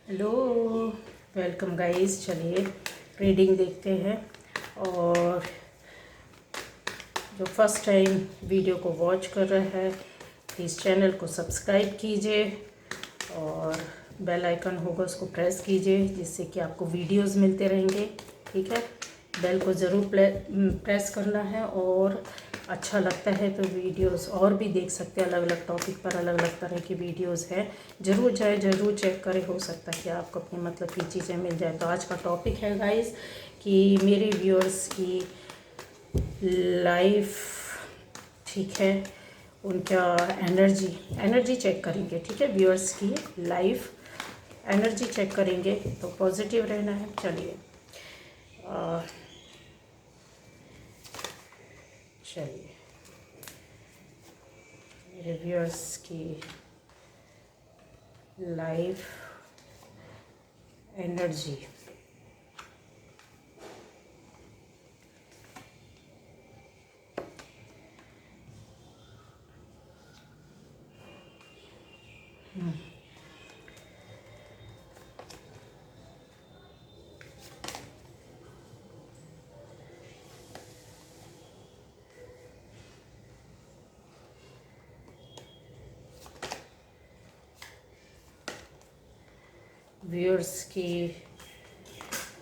Hello, welcome guys. चलिए reading देखते हैं। और जो फर्स्ट टाइम वीडियो को वॉच कर रहा है प्लीज़ चैनल को सब्सक्राइब कीजिए और बेल आइकन होगा उसको प्रेस कीजिए, जिससे कि आपको वीडियोस मिलते रहेंगे। ठीक है, बेल को ज़रूर प्रेस करना है। और अच्छा लगता है तो वीडियोस और भी देख सकते हैं। अलग अलग टॉपिक पर अलग अलग तरह की वीडियोस हैं, ज़रूर चेक करें। हो सकता है कि आपको अपने मतलब की चीज़ें मिल जाए। तो आज का टॉपिक है गाइस कि मेरे व्यूअर्स की लाइफ, ठीक है, उनका एनर्जी चेक करेंगे। ठीक है, व्यूअर्स की लाइफ एनर्जी चेक करेंगे तो पॉजिटिव रहना है। चलिए मेरे व्यूअर्स की लाइफ एनर्जी। व्यूअर्स की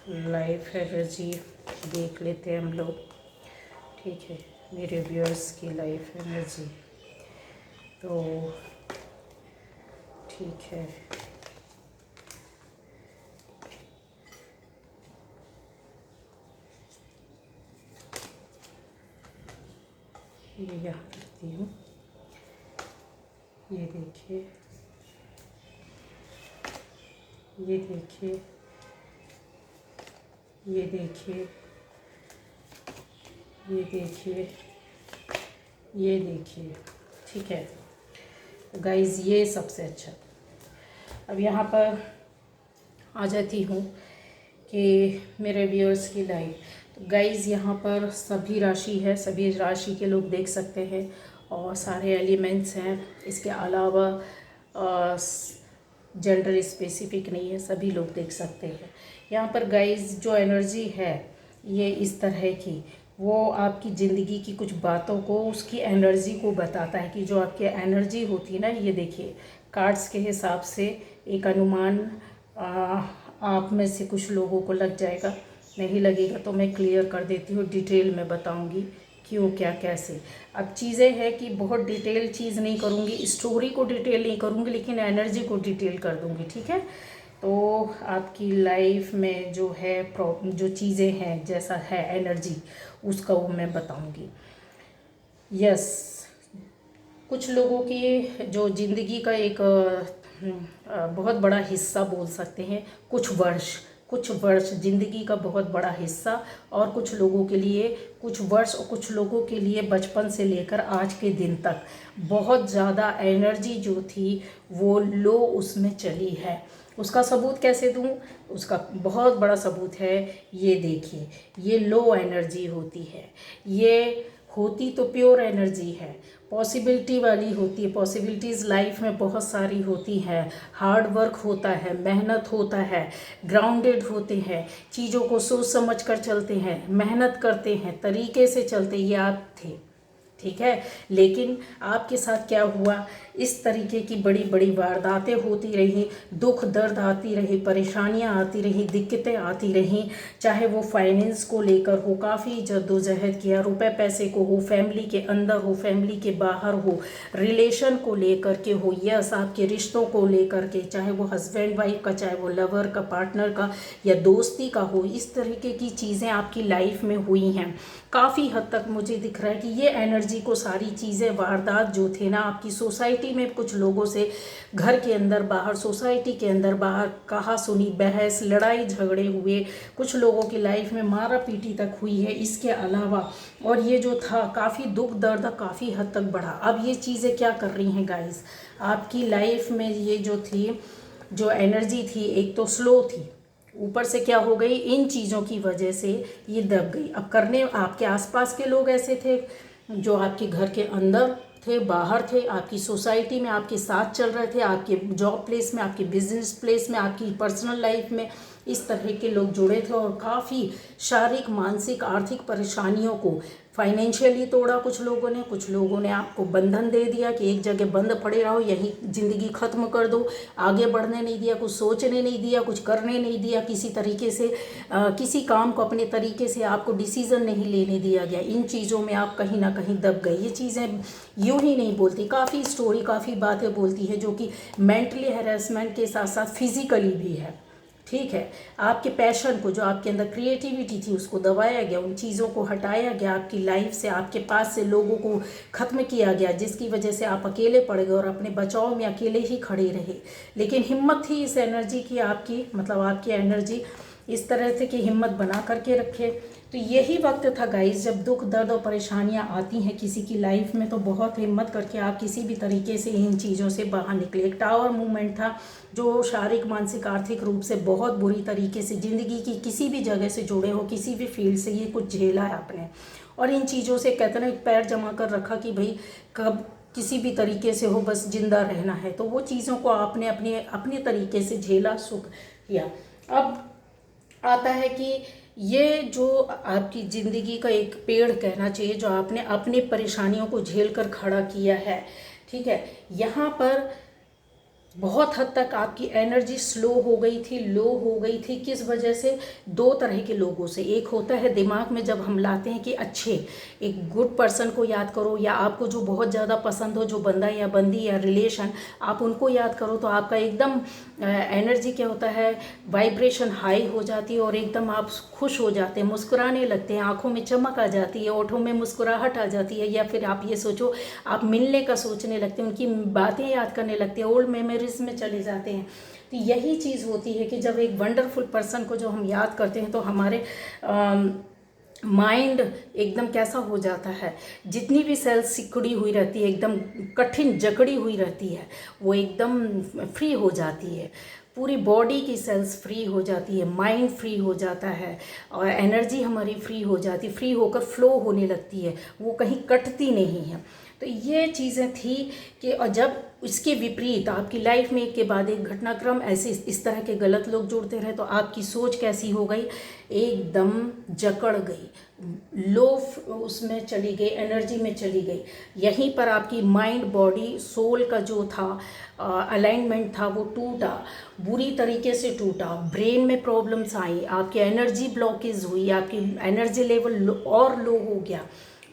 लाइफ एनर्जी देख लेते हैं हम लोग। ठीक है, मेरे व्यूअर्स की लाइफ एनर्जी तो ठीक है। ये यहाँ रखती हूँ। ये देखिए, ये देखिए, ये देखिए, ये देखिए, ये देखिए। ठीक है गाइस, ये सबसे अच्छा। अब यहाँ पर आ जाती हूँ कि मेरे व्यूअर्स की लाइफ। तो गाइस यहाँ पर सभी राशि है, सभी राशि के लोग देख सकते हैं और सारे एलिमेंट्स हैं। इसके अलावा जेंडर स्पेसिफिक नहीं है, सभी लोग देख सकते हैं। यहाँ पर गाइस जो एनर्जी है ये इस तरह की, वो आपकी ज़िंदगी की कुछ बातों को, उसकी एनर्जी को बताता है कि जो आपकी एनर्जी होती है ना, ये देखिए कार्ड्स के हिसाब से एक अनुमान आप में से कुछ लोगों को लग जाएगा। नहीं लगेगा तो मैं क्लियर कर देती हूँ, डिटेल में बताऊँगी क्यों, क्या, कैसे। अब चीज़ें हैं कि बहुत डिटेल चीज़ नहीं करूँगी, स्टोरी को डिटेल नहीं करूँगी, लेकिन एनर्जी को डिटेल कर दूँगी। ठीक है, तो आपकी लाइफ में जो है जो चीज़ें हैं, जैसा है एनर्जी, उसका वो मैं बताऊँगी। यस, कुछ लोगों की जो ज़िंदगी का एक बहुत बड़ा हिस्सा बोल सकते हैं, कुछ वर्ष ज़िंदगी का बहुत बड़ा हिस्सा। और कुछ लोगों के लिए कुछ वर्ष, और कुछ लोगों के लिए बचपन से लेकर आज के दिन तक बहुत ज़्यादा एनर्जी जो थी वो लो उसमें चली है। उसका सबूत कैसे दूँ? उसका बहुत बड़ा सबूत है, ये देखिए, ये लो एनर्जी होती है। ये होती तो प्योर एनर्जी है, पॉसिबिलिटी वाली होती है। पॉसिबिलिटीज़ लाइफ में बहुत सारी होती हैं। हार्ड वर्क होता है, मेहनत होता है, ग्राउंडेड होते हैं, चीज़ों को सोच समझ कर चलते हैं, मेहनत करते हैं, तरीके से चलते। ये आप थे, ठीक है। लेकिन आपके साथ क्या हुआ, इस तरीके की बड़ी बड़ी वारदातें होती रही, दुख दर्द आती रही, परेशानियां आती रही, दिक्कतें आती रहीं। चाहे वो फाइनेंस को लेकर हो, काफ़ी जद्दोजहद किया, रुपए पैसे को हो, फैमिली के अंदर हो, फैमिली के बाहर हो, रिलेशन को लेकर के हो, यस आपके रिश्तों को लेकर के, चाहे वो हस्बैंड वाइफ का, चाहे वो लवर का, पार्टनर का, या दोस्ती का हो। इस तरीके की चीज़ें आपकी लाइफ में हुई हैं। काफ़ी हद तक मुझे दिख रहा है कि ये एनर्जी को, सारी चीज़ें, वारदात जो थे ना आपकी सोसाइटी में, कुछ लोगों से घर के अंदर बाहर, सोसाइटी के अंदर बाहर, कहा सुनी, बहस, लड़ाई झगड़े हुए, कुछ लोगों की लाइफ में मारा पीटी तक हुई है। इसके अलावा और ये जो था, काफ़ी दुख दर्द काफ़ी हद तक बढ़ा। अब ये चीज़ें क्या कर रही हैं गाइस, आपकी लाइफ में ये जो थी, जो एनर्जी थी, एक तो स्लो थी, ऊपर से क्या हो गई, इन चीज़ों की वजह से ये दब गई। अब करने आपके आसपास के लोग ऐसे थे जो आपके घर के अंदर थे, बाहर थे, आपकी सोसाइटी में आपके साथ चल रहे थे, आपके जॉब प्लेस में, आपके बिजनेस प्लेस में, आपकी पर्सनल लाइफ में इस तरह के लोग जुड़े थे और काफ़ी शारीरिक, मानसिक, आर्थिक परेशानियों को फाइनेंशियली तोड़ा कुछ लोगों ने आपको बंधन दे दिया कि एक जगह बंद पड़े रहो, यही ज़िंदगी ख़त्म कर दो, आगे बढ़ने नहीं दिया, कुछ सोचने नहीं दिया, कुछ करने नहीं दिया, किसी तरीके से किसी काम को अपने तरीके से आपको डिसीज़न नहीं लेने दिया गया। इन चीज़ों में आप कहीं ना कहीं दब गए। ये चीज़ें यूँ ही नहीं बोलती, काफ़ी स्टोरी, काफ़ी बातें बोलती है जो कि मेंटली हैरेसमेंट के साथ साथ फिज़िकली भी है। ठीक है, आपके पैशन को, जो आपके अंदर क्रिएटिविटी थी, उसको दबाया गया, उन चीज़ों को हटाया गया आपकी लाइफ से, आपके पास से लोगों को ख़त्म किया गया, जिसकी वजह से आप अकेले पड़ गए और अपने बचाव में अकेले ही खड़े रहे। लेकिन हिम्मत थी इस एनर्जी की आपकी, मतलब आपकी एनर्जी इस तरह से कि हिम्मत बना करके रखे। तो यही वक्त था गाइस, जब दुख, दर्द और परेशानियां आती हैं किसी की लाइफ में, तो बहुत हिम्मत करके आप किसी भी तरीके से इन चीज़ों से बाहर निकले। एक टावर मूवमेंट था जो शारीरिक, मानसिक, आर्थिक रूप से बहुत बुरी तरीके से ज़िंदगी की किसी भी जगह से जुड़े हो, किसी भी फील्ड से, ये कुछ झेला है आपने और इन चीज़ों से कहते ना पैर जमा कर रखा कि भाई कब किसी भी तरीके से हो, बस जिंदा रहना है। तो वो चीज़ों को आपने अपने तरीके से झेला, सुख किया। अब आता है कि ये जो आपकी ज़िंदगी का एक पेड़ कहना चाहिए, जो आपने अपनी परेशानियों को झेल कर खड़ा किया है। ठीक है, यहाँ पर बहुत हद तक आपकी एनर्जी स्लो हो गई थी, लो हो गई थी। किस वजह से? दो तरह के लोगों से। एक होता है दिमाग में जब हम लाते हैं कि अच्छे एक गुड पर्सन को याद करो, या आपको जो बहुत ज़्यादा पसंद हो, जो बंदा या बंदी या रिलेशन, आप उनको याद करो तो आपका एकदम एनर्जी क्या होता है, वाइब्रेशन हाई हो जाती है और एकदम आप खुश हो जाते हैं, मुस्कुराने लगते हैं, आंखों में चमक आ जाती है, ओठों में मुस्कुराहट आ जाती है। या फिर आप ये सोचो, आप मिलने का सोचने लगते हैं, उनकी बातें याद करने लगते हैं, ओल्ड मेमोरीज में चले जाते हैं। तो यही चीज़ होती है कि जब एक वंडरफुल पर्सन को जो हम याद करते हैं तो हमारे माइंड एकदम कैसा हो जाता है, जितनी भी सेल्स सिकुड़ी हुई रहती है, एकदम कठिन जकड़ी हुई रहती है, वो एकदम फ्री हो जाती है। पूरी बॉडी की सेल्स फ्री हो जाती है, माइंड फ्री हो जाता है और एनर्जी हमारी फ्री हो जाती है, फ्री होकर फ्लो होने लगती है, वो कहीं कटती नहीं है। तो ये चीज़ें थी कि और जब इसके विपरीत आपकी लाइफ में एक के बाद एक घटनाक्रम ऐसे इस तरह के गलत लोग जुड़ते रहे तो आपकी सोच कैसी हो गई, एकदम जकड़ गई, लो उसमें चली गई, एनर्जी में चली गई। यहीं पर आपकी माइंड, बॉडी, सोल का जो था अलाइनमेंट था वो टूटा, बुरी तरीके से टूटा, ब्रेन में प्रॉब्लम्स आई, आपकी एनर्जी ब्लॉकेज हुई, आपकी एनर्जी लेवल और लो हो गया।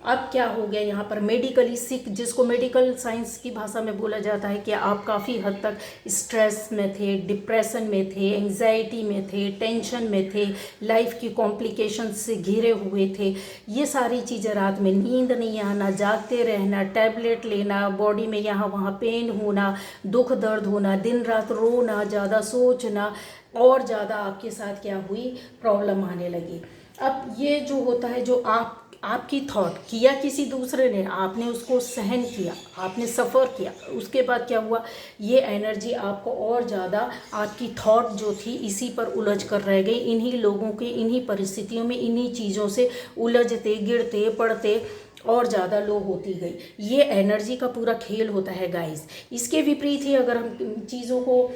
अब क्या हो गया यहाँ पर, मेडिकली सिक, जिसको मेडिकल साइंस की भाषा में बोला जाता है कि आप काफ़ी हद तक स्ट्रेस में थे, डिप्रेशन में थे, एंजाइटी में थे, टेंशन में थे, लाइफ की कॉम्प्लिकेशन से घिरे हुए थे। ये सारी चीज़ें, रात में नींद नहीं आना, जागते रहना, टैबलेट लेना, बॉडी में यहाँ वहाँ पेन होना, दुख दर्द होना, दिन रात रोना, ज़्यादा सोचना, और ज़्यादा आपके साथ क्या हुई, प्रॉब्लम आने लगी। अब ये जो होता है, जो आपकी थॉट किया किसी दूसरे ने, आपने उसको सहन किया, आपने सफ़र किया, उसके बाद क्या हुआ, ये एनर्जी आपको और ज़्यादा, आपकी थॉट जो थी इसी पर उलझ कर रह गई, इन्हीं लोगों के, इन्हीं परिस्थितियों में, इन्हीं चीज़ों से उलझते, गिरते, पड़ते और ज़्यादा लो होती गई। ये एनर्जी का पूरा खेल होता है गाइस। इसके विपरीत ही अगर हम चीज़ों को,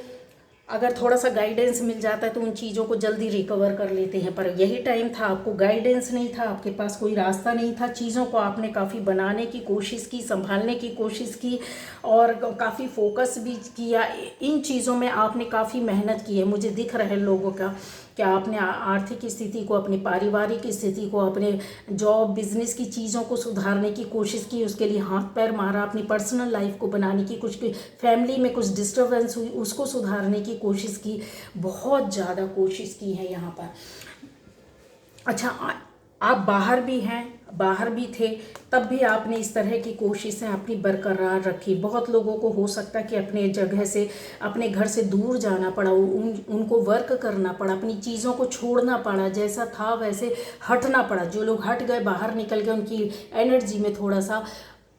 अगर थोड़ा सा गाइडेंस मिल जाता है तो उन चीज़ों को जल्दी रिकवर कर लेते हैं। पर यही टाइम था, आपको गाइडेंस नहीं था, आपके पास कोई रास्ता नहीं था, चीज़ों को आपने काफ़ी बनाने की कोशिश की, संभालने की कोशिश की और काफ़ी फोकस भी किया। इन चीज़ों में आपने काफ़ी मेहनत की है, मुझे दिख रहा है लोगों का कि आपने आर्थिक स्थिति को, अपनी पारिवारिक स्थिति को, अपने जॉब बिजनेस की चीज़ों को सुधारने की कोशिश की, उसके लिए हाथ पैर मारा, अपनी पर्सनल लाइफ को बनाने की, कुछ फैमिली में कुछ डिस्टर्बेंस हुई उसको सुधारने की कोशिश की, बहुत ज़्यादा कोशिश की है यहाँ पर। अच्छा, आप बाहर भी हैं, बाहर भी थे, तब भी आपने इस तरह की कोशिशें अपनी बरकरार रखी। बहुत लोगों को हो सकता है कि अपने जगह से, अपने घर से दूर जाना पड़ा, उनको वर्क करना पड़ा, अपनी चीज़ों को छोड़ना पड़ा, जैसा था वैसे हटना पड़ा। जो लोग हट गए, बाहर निकल गए, उनकी एनर्जी में थोड़ा सा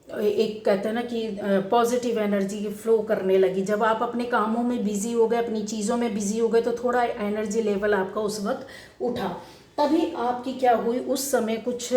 एक कहते हैं ना कि पॉजिटिव एनर्जी फ्लो करने लगी। जब आप अपने कामों में बिजी हो गए, अपनी चीज़ों में बिजी हो गए, तो थोड़ा एनर्जी लेवल आपका उस वक्त उठा। तभी आपकी क्या हुई, उस समय कुछ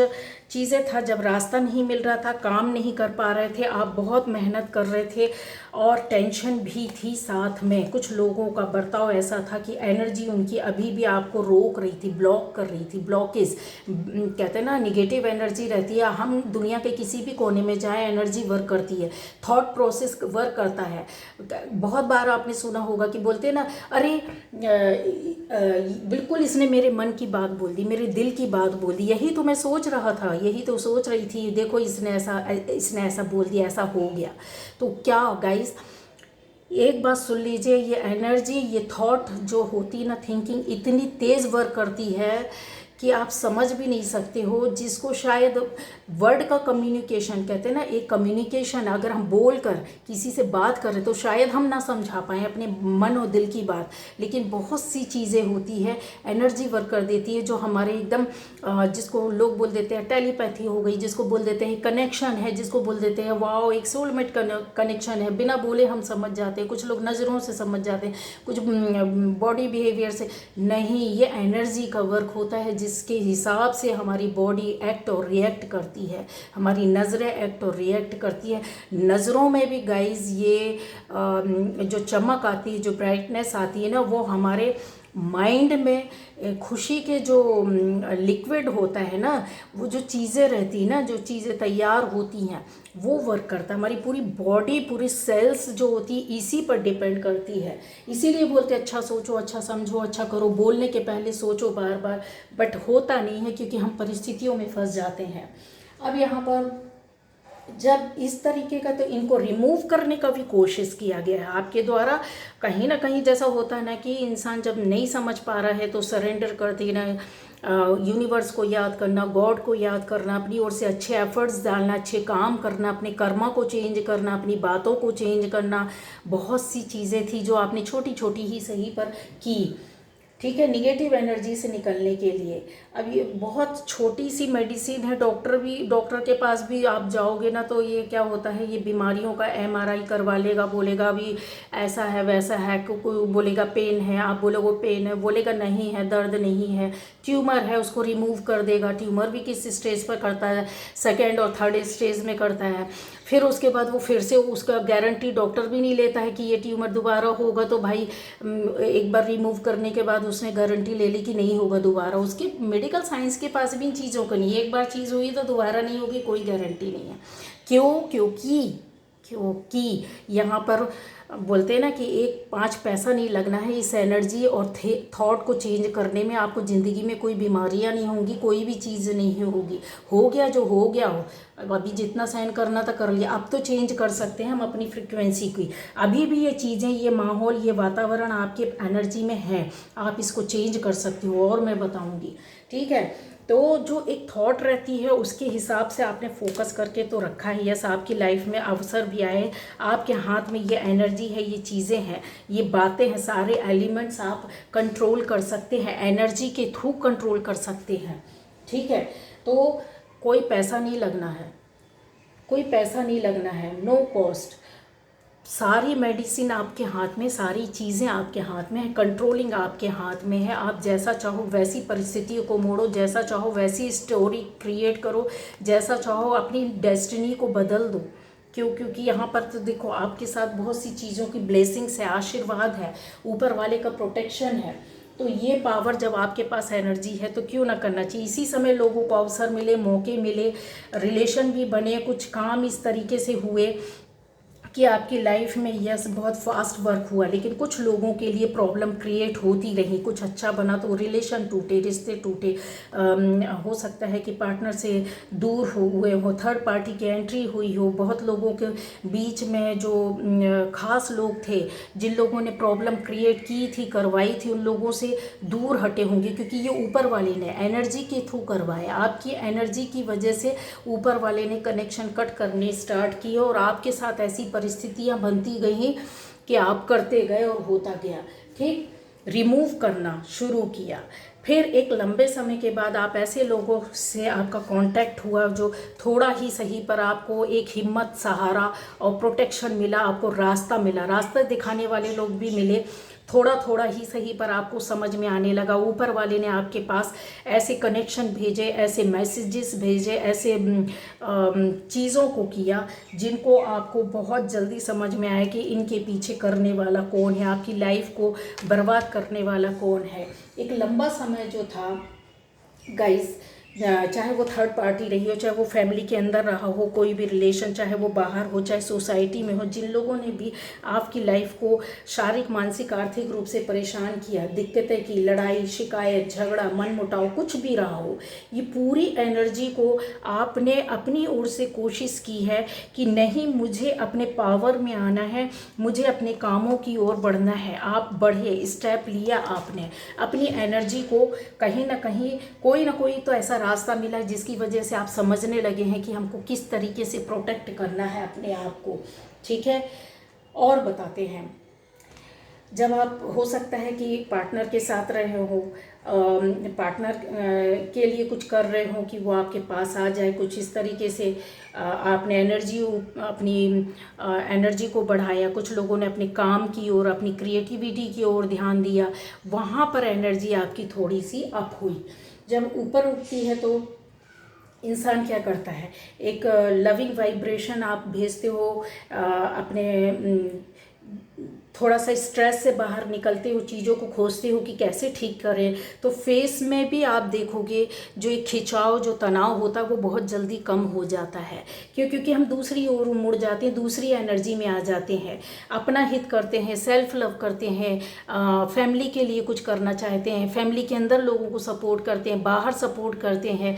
चीज़ें था, जब रास्ता नहीं मिल रहा था, काम नहीं कर पा रहे थे, आप बहुत मेहनत कर रहे थे और टेंशन भी थी साथ में। कुछ लोगों का बर्ताव ऐसा था कि एनर्जी उनकी अभी भी आपको रोक रही थी, ब्लॉक कर रही थी। ब्लॉकेज कहते हैं ना, निगेटिव एनर्जी रहती है। हम दुनिया के किसी भी कोने में जाएं, एनर्जी वर्क करती है, थॉट प्रोसेस वर्क करता है। बहुत बार आपने सुना होगा कि बोलते हैं ना, अरे बिल्कुल इसने मेरे मन की बात बोल दी, मेरे दिल की बात बोल दी, यही तो मैं सोच रहा था, यही तो सोच रही थी, देखो इसने ऐसा बोल दिया, ऐसा हो गया। तो क्या गाइस, एक बात सुन लीजिए, ये एनर्जी, ये थॉट जो होती है ना, थिंकिंग इतनी तेज़ वर्क करती है कि आप समझ भी नहीं सकते हो। जिसको शायद वर्ड का कम्युनिकेशन कहते हैं ना, एक कम्युनिकेशन अगर हम बोल कर किसी से बात करें तो शायद हम ना समझा पाएँ अपने मन और दिल की बात, लेकिन बहुत सी चीज़ें होती है, एनर्जी वर्क कर देती है जो हमारे एकदम जिसको लोग बोल देते हैं टेलीपैथी हो गई, जिसको बोल देते हैं कनेक्शन है, जिसको बोल देते हैं वाओ एक सोलमेट कनेक्शन है, बिना बोले हम समझ जाते हैं। कुछ लोग नज़रों से समझ जाते हैं, कुछ बॉडी बिहेवियर से नहीं। ये एनर्जी का वर्क होता है जिसके हिसाब से हमारी बॉडी एक्ट और रिएक्ट करती है, हमारी नज़रें एक्ट और रिएक्ट करती है। नज़रों में भी गाइज ये जो चमक आती है, जो ब्राइटनेस आती है ना, वो हमारे माइंड में खुशी के जो लिक्विड होता है ना, वो जो चीज़ें रहती है ना, जो चीज़ें तैयार होती हैं, वो वर्क करता है। हमारी पूरी बॉडी, पूरी सेल्स जो होती है इसी पर डिपेंड करती है। इसीलिए बोलते हैं अच्छा सोचो, अच्छा समझो, अच्छा करो, बोलने के पहले सोचो बार बार, बट होता नहीं है क्योंकि हम परिस्थितियों में फंस जाते हैं। अब यहाँ पर जब इस तरीके का, तो इनको रिमूव करने का भी कोशिश किया गया है आपके द्वारा। कहीं ना कहीं जैसा होता है ना कि इंसान जब नहीं समझ पा रहा है तो सरेंडर कर देना, यूनिवर्स को याद करना, गॉड को याद करना, अपनी ओर से अच्छे एफर्ट्स डालना, अच्छे काम करना, अपने कर्मा को चेंज करना, अपनी बातों को चेंज करना। बहुत सी चीज़ें थी जो आपने छोटी छोटी ही सही पर की, ठीक है, निगेटिव एनर्जी से निकलने के लिए। अब ये बहुत छोटी सी मेडिसिन है। डॉक्टर के पास भी आप जाओगे ना तो ये क्या होता है, ये बीमारियों का एमआरआई करवा लेगा, बोलेगा अभी ऐसा है वैसा है, कोई बोलेगा पेन है, आप बोलोगे पेन है, बोलेगा नहीं है, दर्द नहीं है, ट्यूमर है, उसको रिमूव कर देगा। ट्यूमर भी किस स्टेज पर करता है, सेकेंड और थर्ड स्टेज में करता है। फिर उसके बाद वो फिर से उसका गारंटी डॉक्टर भी नहीं लेता है कि ये ट्यूमर दोबारा होगा, तो भाई एक बार रिमूव करने के बाद उसने गारंटी ले ली कि नहीं होगा दोबारा। उसके मेडिकल साइंस के पास भी इन चीज़ों का नहीं है, एक बार चीज़ हुई तो दोबारा नहीं होगी, कोई गारंटी नहीं है। क्योंकि यहाँ पर बोलते हैं ना कि एक 5 पैसा नहीं लगना है इस एनर्जी और थॉट को चेंज करने में। आपको ज़िंदगी में कोई बीमारियाँ नहीं होंगी, कोई भी चीज़ नहीं होगी। हो गया जो हो गया हो, अभी जितना सहन करना था कर लिया, अब तो चेंज कर सकते हैं हम अपनी फ्रिक्वेंसी की। अभी भी ये चीज़ें, ये माहौल, ये वातावरण आपके एनर्जी में है, आप इसको चेंज कर सकते हो और मैं बताऊँगी, ठीक है। तो जो एक थॉट रहती है उसके हिसाब से आपने फोकस करके तो रखा है। यस, आपकी लाइफ में अवसर भी आए, आपके हाथ में ये एनर्जी है, ये चीज़ें हैं, ये बातें हैं, सारे एलिमेंट्स आप कंट्रोल कर सकते हैं, एनर्जी के थ्रू कंट्रोल कर सकते हैं, ठीक है। तो कोई पैसा नहीं लगना है, कोई पैसा नहीं लगना है, नो कॉस्ट। सारी मेडिसिन आपके हाथ में, सारी चीज़ें आपके हाथ में है, कंट्रोलिंग आपके हाथ में है। आप जैसा चाहो वैसी परिस्थितियों को मोड़ो, जैसा चाहो वैसी स्टोरी क्रिएट करो, जैसा चाहो अपनी डेस्टिनी को बदल दो। क्योंकि यहाँ पर तो देखो आपके साथ बहुत सी चीज़ों की ब्लेसिंग्स है, आशीर्वाद है, ऊपर वाले का प्रोटेक्शन है। तो ये पावर जब आपके पास एनर्जी है तो क्यों ना करना चाहिए। इसी समय लोगों को अवसर मिले, मौके मिले, रिलेशन भी बने, कुछ काम इस तरीके से हुए कि आपकी लाइफ में यस बहुत फास्ट वर्क हुआ, लेकिन कुछ लोगों के लिए प्रॉब्लम क्रिएट होती रही। कुछ अच्छा बना तो रिलेशन टूटे, रिश्ते टूटे, हो सकता है कि पार्टनर से दूर हुए हो, थर्ड पार्टी की एंट्री हुई हो। बहुत लोगों के बीच में जो खास लोग थे, जिन लोगों ने प्रॉब्लम क्रिएट की थी, करवाई थी, उन लोगों से दूर हटे होंगे, क्योंकि ये ऊपर वाले ने एनर्जी के थ्रू करवाया। आपकी एनर्जी की वजह से ऊपर वाले ने कनेक्शन कट करने स्टार्ट किए और आपके साथ ऐसी परिस्थितियां बनती गई कि आप करते गए और होता गया, ठीक। रिमूव करना शुरू किया। फिर एक लंबे समय के बाद आप ऐसे लोगों से आपका कांटेक्ट हुआ जो थोड़ा ही सही पर आपको एक हिम्मत, सहारा और प्रोटेक्शन मिला, आपको रास्ता मिला, रास्ता दिखाने वाले लोग भी मिले। थोड़ा थोड़ा ही सही पर आपको समझ में आने लगा। ऊपर वाले ने आपके पास ऐसे कनेक्शन भेजे, ऐसे मैसेजेस भेजे, ऐसे चीज़ों को किया जिनको आपको बहुत जल्दी समझ में आया कि इनके पीछे करने वाला कौन है, आपकी लाइफ को बर्बाद करने वाला कौन है। एक लंबा समय जो था गाइस, चाहे वो थर्ड पार्टी रही हो, चाहे वो फैमिली के अंदर रहा हो, कोई भी रिलेशन, चाहे वो बाहर हो, चाहे सोसाइटी में हो, जिन लोगों ने भी आपकी लाइफ को शारीरिक, मानसिक, आर्थिक रूप से परेशान किया, दिक्कतें की, लड़ाई, शिकायत, झगड़ा, मनमुटाव, कुछ भी रहा हो, ये पूरी एनर्जी को आपने अपनी ओर से कोशिश की है कि नहीं, मुझे अपने पावर में आना है, मुझे अपने कामों की ओर बढ़ना है। आप बढ़े, स्टेप लिया आपने, अपनी एनर्जी को कहीं ना कहीं कोई ना कोई तो ऐसा रास्ता मिला जिसकी वजह से आप समझने लगे हैं कि हमको किस तरीके से प्रोटेक्ट करना है अपने आप को। ठीक है, और बताते हैं, जब आप हो सकता है कि पार्टनर के साथ रहे हो, पार्टनर के लिए कुछ कर रहे हो कि वो आपके पास आ जाए, कुछ इस तरीके से आपने अपनी एनर्जी को बढ़ाया। कुछ लोगों ने अपने काम की ओर, अपनी क्रिएटिविटी की ओर ध्यान दिया, वहाँ पर एनर्जी आपकी थोड़ी सी अप हुई। जब ऊपर उठती है तो इंसान क्या करता है, एक लविंग वाइब्रेशन आप भेजते हो, अपने थोड़ा सा स्ट्रेस से बाहर निकलते हो, चीज़ों को खोजते हो कि कैसे ठीक करें। तो फेस में भी आप देखोगे जो एक खिंचाव, जो तनाव होता है वो बहुत जल्दी कम हो जाता है। क्योंकि हम दूसरी ओर मुड़ जाते हैं, दूसरी एनर्जी में आ जाते हैं, अपना हित करते हैं, सेल्फ लव करते हैं, फैमिली के लिए कुछ करना चाहते हैं, फैमिली के अंदर लोगों को सपोर्ट करते हैं, बाहर सपोर्ट करते हैं,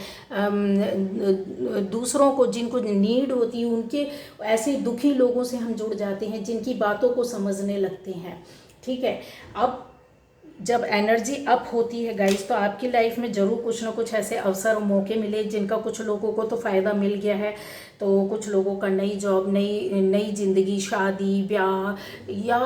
दूसरों को जिनको नीड होती है उनके, ऐसे दुखी लोगों से हम जुड़ जाते हैं जिनकी बातों को समझने लगते हैं। ठीक है, अब जब एनर्जी अप होती है गाइस, तो आपकी लाइफ में ज़रूर कुछ ना कुछ ऐसे अवसर और मौके मिले जिनका कुछ लोगों को तो फ़ायदा मिल गया है, तो कुछ लोगों का नई जॉब, नई ज़िंदगी, शादी, ब्याह, या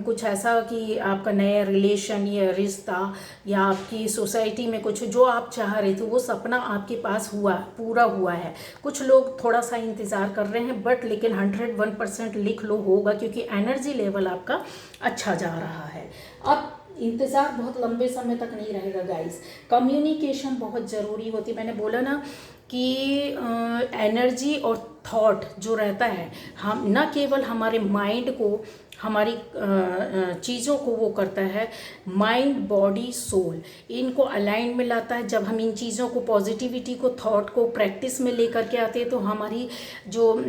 कुछ ऐसा कि आपका नया रिलेशन या रिश्ता, या आपकी सोसाइटी में कुछ जो आप चाह रहे थे वो सपना आपके पास हुआ, पूरा हुआ है। कुछ लोग थोड़ा सा इंतज़ार कर रहे हैं, बट लेकिन 101% लिख लो होगा, क्योंकि एनर्जी लेवल आपका अच्छा जा रहा है। अब इंतज़ार बहुत लंबे समय तक नहीं रहेगा गाइस। कम्युनिकेशन बहुत ज़रूरी होती है। मैंने बोला ना कि एनर्जी और थॉट जो रहता है, हम न केवल हमारे माइंड को, हमारी चीज़ों को वो करता है, माइंड, बॉडी, सोल, इनको अलाइन में लाता है। जब हम इन चीज़ों को, पॉजिटिविटी को, थॉट को प्रैक्टिस में लेकर के आते हैं तो हमारी जो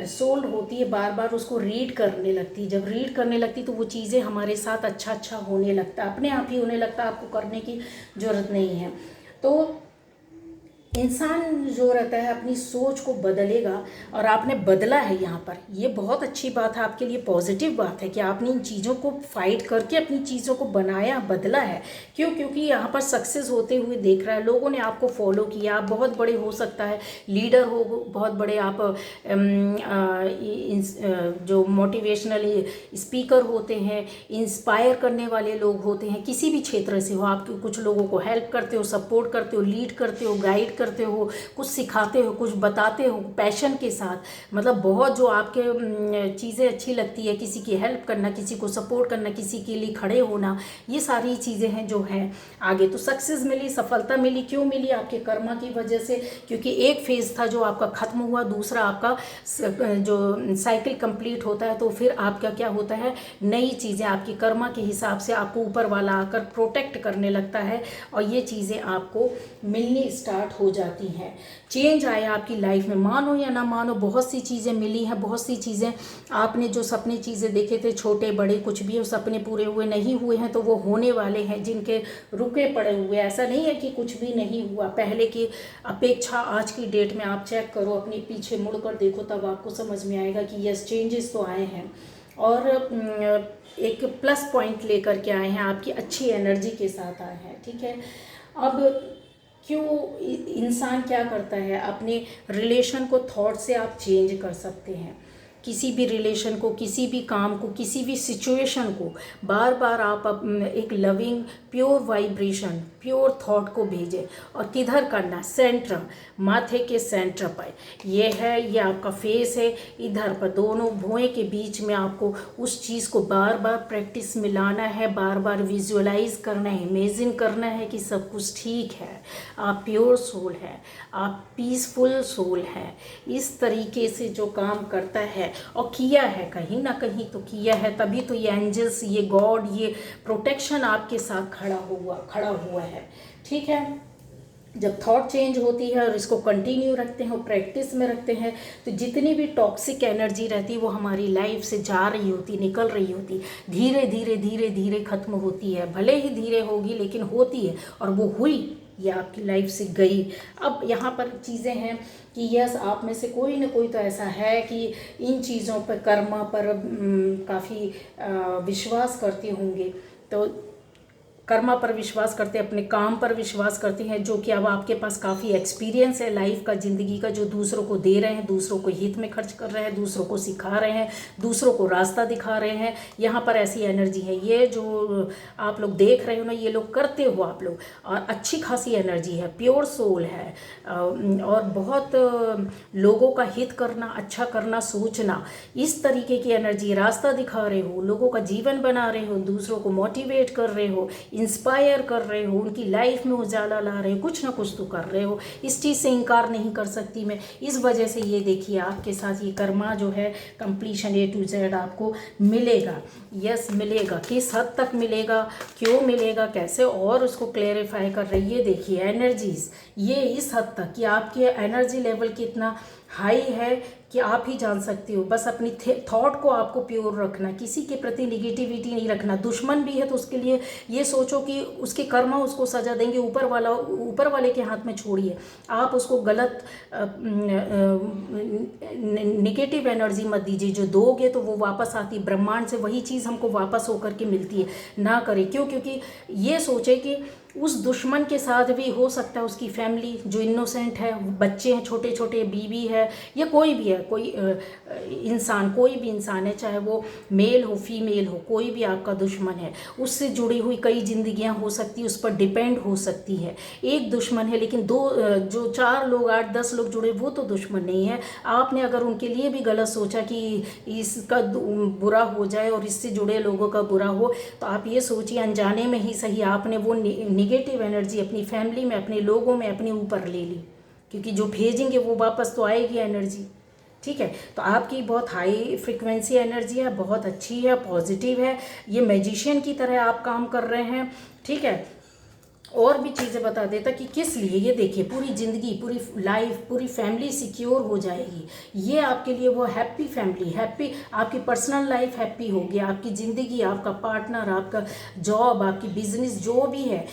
सोल होती है बार बार उसको रीड करने लगती है। जब रीड करने लगती तो वो चीज़ें हमारे साथ अच्छा होने लगता है, अपने आप ही होने लगता है, आपको करने की ज़रूरत नहीं है। तो इंसान जो रहता है अपनी सोच को बदलेगा, और आपने बदला है यहाँ पर, ये बहुत अच्छी बात है आपके लिए, पॉजिटिव बात है कि आपने इन चीज़ों को फाइट करके अपनी चीज़ों को बनाया, बदला है। क्यों? क्योंकि यहाँ पर सक्सेस होते हुए देख रहा है, लोगों ने आपको फॉलो किया, आप बहुत बड़े, हो सकता है लीडर हो बहुत बड़े, आप जो मोटिवेशनल स्पीकर होते हैं, इंस्पायर करने वाले लोग होते हैं, किसी भी क्षेत्र से हो, आप कुछ लोगों को हेल्प करते हो, सपोर्ट करते हो, लीड करते हो, गाइड करते हो, कुछ सिखाते हो, कुछ बताते हो पैशन के साथ। मतलब बहुत जो आपके चीज़ें अच्छी लगती है, किसी की हेल्प करना, किसी को सपोर्ट करना, किसी के लिए खड़े होना, ये सारी चीज़ें हैं जो हैं आगे। तो सक्सेस मिली, सफलता मिली, क्यों मिली? आपके कर्मा की वजह से। क्योंकि एक फेज़ था जो आपका ख़त्म हुआ, दूसरा आपका जो साइकिल कंप्लीट होता है तो फिर आपका क्या होता है, नई चीज़ें आपकी कर्मा के हिसाब से आपको ऊपर वाला आकर प्रोटेक्ट करने लगता है, और ये चीज़ें आपको मिलनी स्टार्ट हो जाती हैं। चेंज आया आपकी लाइफ में, मानो या ना मानो, बहुत सी चीज़ें मिली हैं, बहुत सी चीज़ें आपने जो सपने चीज़ें देखे थे, छोटे बड़े कुछ भी, सपने पूरे हुए नहीं हुए हैं तो वो होने वाले हैं, जिनके रुके पड़े हुए। ऐसा नहीं है कि कुछ भी नहीं हुआ, पहले की अपेक्षा आज की डेट में आप चेक करो, अपने पीछे मुड़ कर देखो, तब आपको समझ में आएगा कि यस, चेंजेस तो आए हैं, और एक प्लस पॉइंट लेकर के आए हैं, आपकी अच्छी एनर्जी के साथ आए हैं। ठीक है, अब क्यों इंसान क्या करता है, अपने रिलेशन को थॉट से आप चेंज कर सकते हैं। किसी भी रिलेशन को, किसी भी काम को, किसी भी सिचुएशन को बार बार आप एक loving pure vibration, pure thought को भेजें। और किधर करना, सेंटर, माथे के सेंटर पर ये है, ये आपका फेस है, इधर पर दोनों भुएं के बीच में आपको उस चीज़ को बार बार प्रैक्टिस में लाना है, बार बार विजुअलाइज करना है, इमेजिन करना है कि सब कुछ ठीक है, आप प्योर सोल है, आप पीसफुल सोल है। इस तरीके से जो काम करता है और किया है, कहीं ना कहीं तो किया है, तभी तो ये एंजल्स, ये गॉड, ये प्रोटेक्शन आपके साथ खड़ा हुआ है। ठीक है, जब थॉट चेंज होती है और इसको कंटिन्यू रखते हैं और प्रैक्टिस में रखते हैं, तो जितनी भी टॉक्सिक एनर्जी रहती है वो हमारी लाइफ से जा रही होती, निकल रही होती, धीरे धीरे धीरे धीरे खत्म होती है। भले ही धीरे होगी लेकिन होती है, और वो हुई, ये आपकी लाइफ से गई। अब यहाँ पर चीज़ें हैं कि यस, आप में से कोई ना कोई तो ऐसा है कि इन चीज़ों पर, कर्मा पर काफ़ी विश्वास करते होंगे। तो कर्मा पर विश्वास करते हैं, अपने काम पर विश्वास करते हैं, जो कि अब आपके पास काफ़ी एक्सपीरियंस है लाइफ का, ज़िंदगी का, जो दूसरों को दे रहे हैं, दूसरों को हित में खर्च कर रहे हैं, दूसरों को सिखा रहे हैं, दूसरों को रास्ता दिखा रहे हैं। यहाँ पर ऐसी एनर्जी है, ये जो आप लोग देख रहे हो ना, ये लोग करते हो आप लोग, और अच्छी खासी एनर्जी है, प्योर सोल है, और बहुत लोगों का हित करना, अच्छा करना, सोचना, इस तरीके की एनर्जी, रास्ता दिखा रहे हो, लोगों का जीवन बना रहे हो, दूसरों को मोटिवेट कर रहे हो, इंस्पायर कर रहे हो, उनकी लाइफ में उजाला ला रहे हो, कुछ ना कुछ तो कर रहे हो। इस चीज़ से इनकार नहीं कर सकती मैं। इस वजह से ये देखिए आपके साथ ये कर्मा जो है, कंप्लीशन A to Z आपको मिलेगा। यस, मिलेगा। किस हद तक मिलेगा, क्यों मिलेगा, कैसे, और उसको क्लेरिफाई कर रही है। देखिए एनर्जीज ये इस हद तक कि आपके एनर्जी लेवल कितना हाई है कि आप ही जान सकते हो। बस अपनी थॉट को आपको प्योर रखना, किसी के प्रति निगेटिविटी नहीं रखना। दुश्मन भी है तो उसके लिए ये सोचो कि उसके कर्मा उसको सजा देंगे, ऊपर वाले के हाथ में छोड़िए। आप उसको गलत निगेटिव एनर्जी मत दीजिए। जो दोगे तो वो वापस आती, ब्रह्मांड से वही चीज़ हमको वापस होकर के मिलती है। ना करें, क्यों? क्योंकि ये सोचे कि उस दुश्मन के साथ भी हो सकता है उसकी फैमिली जो इनोसेंट है, बच्चे हैं छोटे छोटे, बीवी है, या कोई भी है, कोई इंसान, कोई भी इंसान है, चाहे वो मेल हो फीमेल हो, कोई भी आपका दुश्मन है, उससे जुड़ी हुई कई जिंदगियां हो सकती है, उस पर डिपेंड हो सकती है। एक दुश्मन है लेकिन दो, जो 4 लोग, 8-10 लोग जुड़े, वो तो दुश्मन नहीं है। आपने अगर उनके लिए भी गलत सोचा कि इसका बुरा हो जाए और इससे जुड़े लोगों का बुरा हो, तो आप ये सोचिए अनजाने में ही सही, आपने वो निगेटिव एनर्जी अपनी फैमिली में, अपने लोगों में अपने ऊपर ले ली। क्योंकि जो भेजेंगे वो वापस तो आएगी एनर्जी। ठीक है, तो आपकी बहुत हाई फ्रिक्वेंसी एनर्जी है, बहुत अच्छी है, पॉजिटिव है। ये मैजिशियन की तरह आप काम कर रहे हैं। ठीक है, और भी चीज़ें बता देता कि किस लिए। ये देखिए, पूरी ज़िंदगी, पूरी लाइफ, पूरी फैमिली सिक्योर हो जाएगी। ये आपके लिए वो हैप्पी फैमिली, हैप्पी, आपकी पर्सनल लाइफ हैप्पी होगी, आपकी ज़िंदगी, आपका पार्टनर, आपका जॉब, आपकी बिजनेस, जो भी है,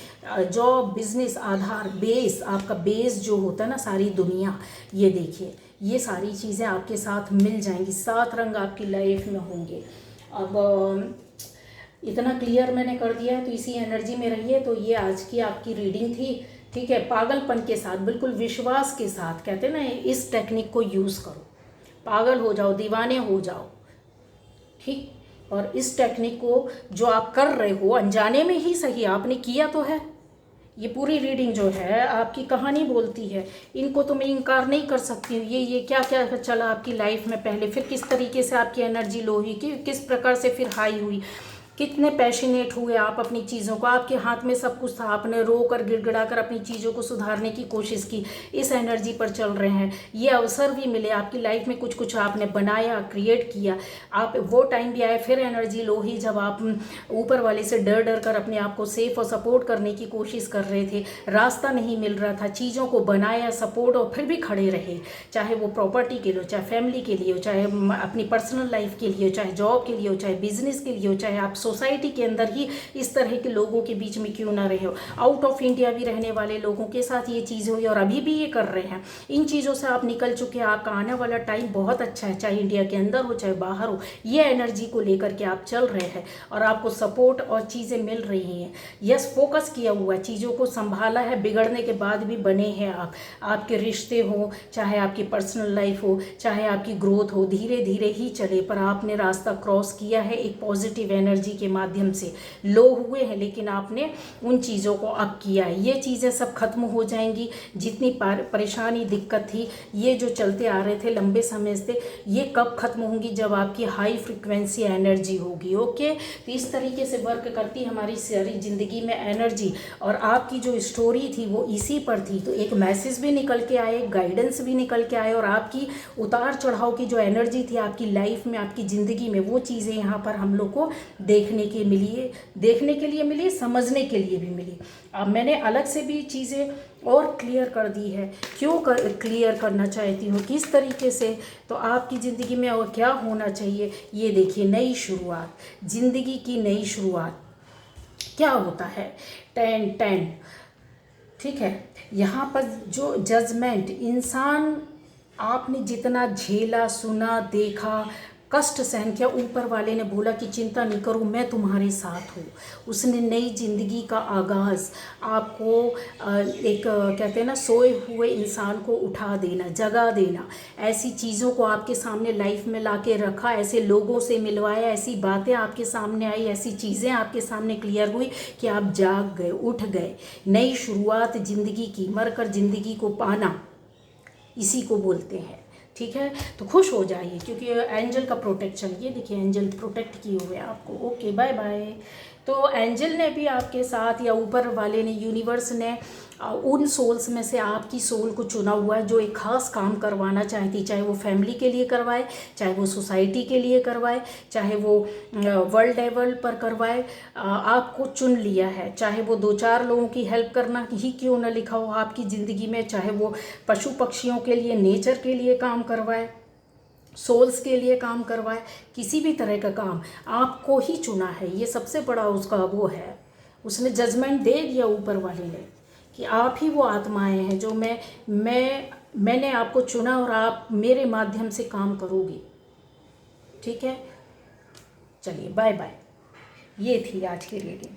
जॉब, बिजनेस, आधार, बेस, आपका बेस जो होता है ना, सारी दुनिया, ये देखिए, ये सारी चीज़ें आपके साथ मिल जाएंगी। 7 रंग आपकी लाइफ में होंगे। अब इतना क्लियर मैंने कर दिया है, तो इसी एनर्जी में रहिए। तो ये आज की आपकी रीडिंग थी। ठीक है, पागलपन के साथ, बिल्कुल विश्वास के साथ, कहते हैं ना, इस टेक्निक को यूज़ करो, पागल हो जाओ, दीवाने हो जाओ। ठीक, और इस टेक्निक को जो आप कर रहे हो, अनजाने में ही सही, आपने किया तो है। ये पूरी रीडिंग जो है आपकी कहानी बोलती है, इनको तो मैं इनकार नहीं कर सकती हूँ। ये क्या क्या चला आपकी लाइफ में पहले, फिर किस तरीके से आपकी एनर्जी लो हुई, किस प्रकार से फिर हाई हुई, कितने पैशनेट हुए आप अपनी चीज़ों को, आपके हाथ में सब कुछ था, आपने रो कर गिड़गिड़ा कर अपनी चीज़ों को सुधारने की कोशिश की, इस एनर्जी पर चल रहे हैं। ये अवसर भी मिले आपकी लाइफ में, कुछ कुछ आपने बनाया, क्रिएट किया, आप वो टाइम भी आए, फिर एनर्जी लो ही, जब आप ऊपर वाले से डर डर कर अपने आप को सेफ और सपोर्ट करने की कोशिश कर रहे थे, रास्ता नहीं मिल रहा था, चीज़ों को बनाया, सपोर्ट, और फिर भी खड़े रहे, चाहे वो प्रॉपर्टी के लिए हो, चाहे फैमिली के लिए हो, चाहे अपनी पर्सनल लाइफ के लिए हो, चाहे जॉब के लिए हो, चाहे बिजनेस के लिए हो, चाहे आप सोसाइटी के अंदर ही इस तरह के लोगों के बीच में क्यों ना रहे हो, आउट ऑफ इंडिया भी रहने वाले लोगों के साथ ये चीज़ हुई और अभी भी ये कर रहे हैं। इन चीज़ों से आप निकल चुके हैं, आपका आने वाला टाइम बहुत अच्छा है, चाहे इंडिया के अंदर हो चाहे बाहर हो। ये एनर्जी को लेकर के आप चल रहे हैं और आपको सपोर्ट और चीज़ें मिल रही हैं। यस, फोकस किया हुआ, चीज़ों को संभाला है, बिगड़ने के बाद भी बने हैं आप। आपके रिश्ते हो, चाहे आपकी पर्सनल लाइफ हो, चाहे आपकी ग्रोथ हो, धीरे धीरे ही चले, पर आपने रास्ता क्रॉस किया है एक पॉजिटिव एनर्जी के माध्यम से। लो हुए हैं लेकिन आपने उन चीज़ों को अब किया है। ये चीज़ें सब खत्म हो जाएंगी। जितनी परेशानी दिक्कत थी, ये जो चलते आ रहे थे लंबे समय से, ये कब खत्म होंगी, जब आपकी हाई फ्रिक्वेंसी एनर्जी होगी। ओके, तो इस तरीके से वर्क करती हमारी सारी ज़िंदगी में एनर्जी। और आपकी जो स्टोरी थी वो इसी पर थी, तो एक मैसेज भी निकल के आए, गाइडेंस भी निकल के आए, और आपकी उतार चढ़ाव की जो एनर्जी थी आपकी लाइफ में, आपकी ज़िंदगी में, वो चीज़ें यहाँ पर हम लोग को देखने के लिए मिली, समझने के लिए भी मिली। अब मैंने अलग से भी चीज़ें और क्लियर कर दी है। क्यों क्लियर करना चाहती हूँ, किस तरीके से, तो आपकी ज़िंदगी में और क्या होना चाहिए। ये देखिए, नई शुरुआत, ज़िंदगी की नई शुरुआत क्या होता है, 10-10, ठीक है। यहाँ पर जो जजमेंट, इंसान आपने जितना झेला, सुना, देखा, कष्ट सहन किया, ऊपर वाले ने बोला कि चिंता नहीं करो, मैं तुम्हारे साथ हूँ। उसने नई ज़िंदगी का आगाज़ आपको एक कहते हैं ना, सोए हुए इंसान को उठा देना, जगा देना, ऐसी चीज़ों को आपके सामने लाइफ में ला के रखा, ऐसे लोगों से मिलवाया, ऐसी बातें आपके सामने आई, ऐसी चीज़ें आपके सामने क्लियर हुई कि आप जाग गए, उठ गए। नई शुरुआत ज़िंदगी की, मरकर ज़िंदगी को पाना, इसी को बोलते हैं, ठीक है। तो खुश हो जाइए क्योंकि एंजल का प्रोटेक्शन, ये देखिए एंजल प्रोटेक्ट किए हुए हैं आपको। Okay, bye bye. तो एंजल ने भी आपके साथ, या ऊपर वाले ने, यूनिवर्स ने उन सोल्स में से आपकी सोल को चुना हुआ है जो एक खास काम करवाना चाहती, चाहे वो फैमिली के लिए करवाए, चाहे वो सोसाइटी के लिए करवाए, चाहे वो वर्ल्ड लेवल पर करवाए, आपको चुन लिया है। चाहे वो 2-4 लोगों की हेल्प करना ही क्यों ना लिखा हो आपकी ज़िंदगी में, चाहे वो पशु पक्षियों के लिए, नेचर के लिए काम करवाए, सोल्स के लिए काम करवाए, किसी भी तरह का काम आपको ही चुना है। ये सबसे बड़ा उसका वो है, उसने जजमेंट दे दिया ऊपर वाले ने कि आप ही वो आत्माएं हैं जो मैंने आपको चुना और आप मेरे माध्यम से काम करोगी, ठीक है। चलिए, बाय बाय। ये थी आज की रीडिंग।